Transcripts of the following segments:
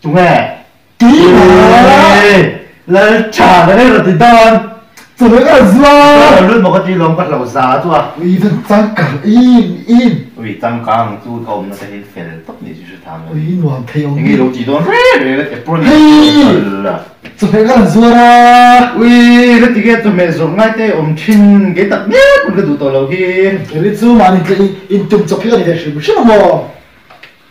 đúng nghe tí mà là trả cái này là tí đơn rồi mới cả là luôn một cái gì lòng cắt lẩu giá chứ à vì vẫn tăng cả in vì tăng càng tu thom nó sẽ hết phèn tóc này chứ tham ui nuông thấy ông nghe đầu chỉ đơn đấy là cái pro là rồi mới cả rồi ra ui là tí cái tụi mẹ dùng ngay thế chin cái tập nhất cũng cái đủ tàu lâu kia cái này chú mà nên in tung chụp cái này để sử dụng mà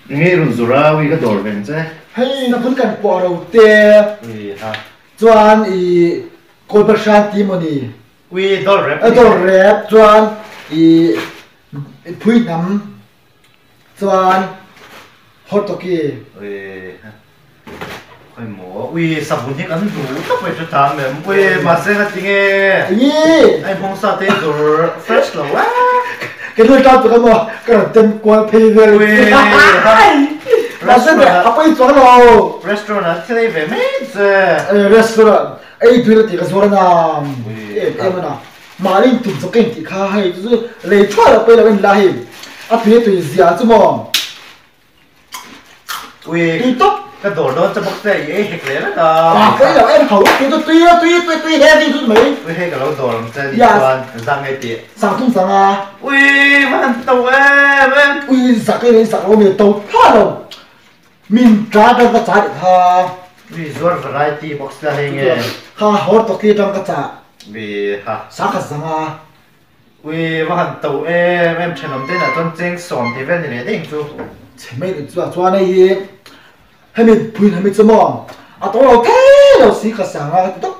nghe rồi rồi ra ui cái đồ bên chứ hay nó vẫn cần bỏ đầu tiên ui ha chuan i coi bác sĩ tìm mà đi ui đồ rep đồ rep chuan i phui nắm chuan hot toki ui ui mỏ ui sập bún hết ăn đủ tóc phải cho tham em ui mà xem cái nghe anh phong sa thế rồi fresh lâu á cái đôi tao tụi cái mà cái tên quan phi về ui là sẽ để học ấy cho nó restaurant thế về mấy restaurant ấy tụi nó thì cái số là em mà mà lên tụi nó kinh thì khá hay tụi lấy cho là bây giờ mình lại à tụi gì à chứ mà ui tụi tốt cái đồ đó cho bác sĩ ấy hết lên đó à cái là em hậu tụi hết đi tụi mấy ui hết cái đồ làm sao đi quan ra ngay tiệm sáng tung sáng à ui mà tàu em ui sáng cái này sáng hôm nay tàu phá rồi mình trả cho cái trả được ha ui rồi variety box là hay nghe ha hot toki trong cái trả vì ha sáng cái sáng à ui mà tàu em chả làm thế nào trong tiếng sồn thì về này đấy chú前面的做那些，还没配还没怎么，啊，到了太了是个啥啊？都，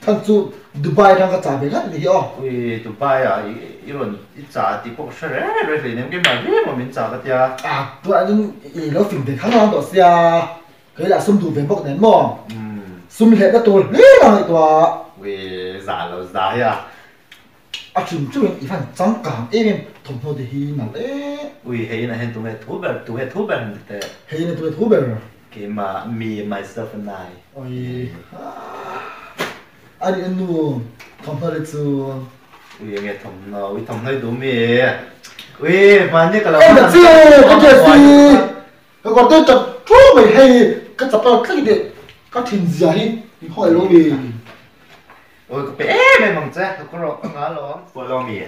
他做迪拜那个咋别看你哦？ ui Dubai à iron ít giá thì cũng sẽ rồi thì nên cái mà biết mà mình giá cái tia à，不然你老平的看到多些啊，佢啦，送图片不能么？送来个多，你那多。 ui giá là giá ya 啊，全做人一番长讲，一边同头的去那嘞， ui hay là hiện tụi mày thu bèn thế 嘿，那都土边儿。 cái mà me myself and I 哎，啊，你弄同头的做。 ui nghe thông nói đúng mi ui mà như cái là em là gì cái gì cái còn tôi chụp chú mày hay cái chụp tao cái gì cái thìn gì ấy hỏi luôn đi ôi cái bé mày mong chứ có rồi có ngã rồi follow me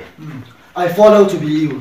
I follow to be you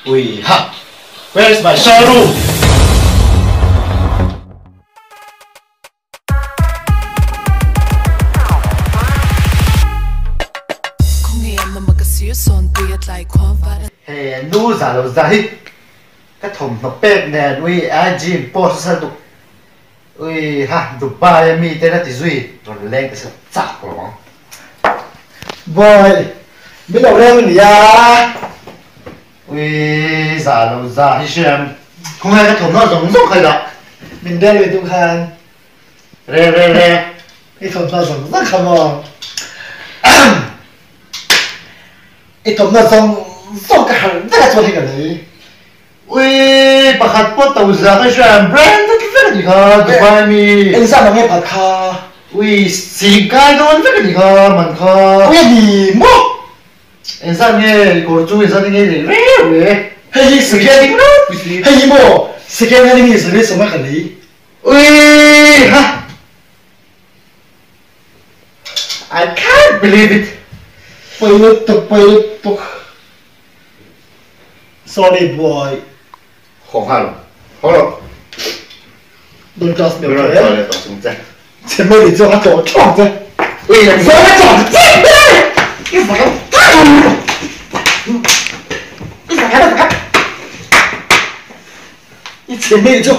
ui ha where's my showroom hey nu giả đâu ra hết cái thùng nó bẹp nè ui ai gym post sao tụ ui ha Dubai mi tên là tí duy rồi lên cái sự chặt của nó boy biết đâu lên gì à ui giả đâu ra hết xem không hay cái thùng nó giống giống hay đó mình đeo về tung khan re cái thùng nó giống rất không cái thùng nó giống cái hàng rất là cho cái này ui bà khát bớt tàu ra cái xem brand cái gì hả Dubai mi anh sao mà nghe bạc kha ui xì cái đó cái gì hả mình hả cái gì mua anh sao nghe cổ chú anh sao nghe gì re hay sự kiện hay mua sự kiện này là sự kiện cái gì ui ha I can't believe it bây tục sorry boy không hả không đâu don't trust me rồi okay rồi tổng xuống chạy 前面你就他走撞着，哎呀，你说他长得贱呗！你咋个？你咋个？你前面你就。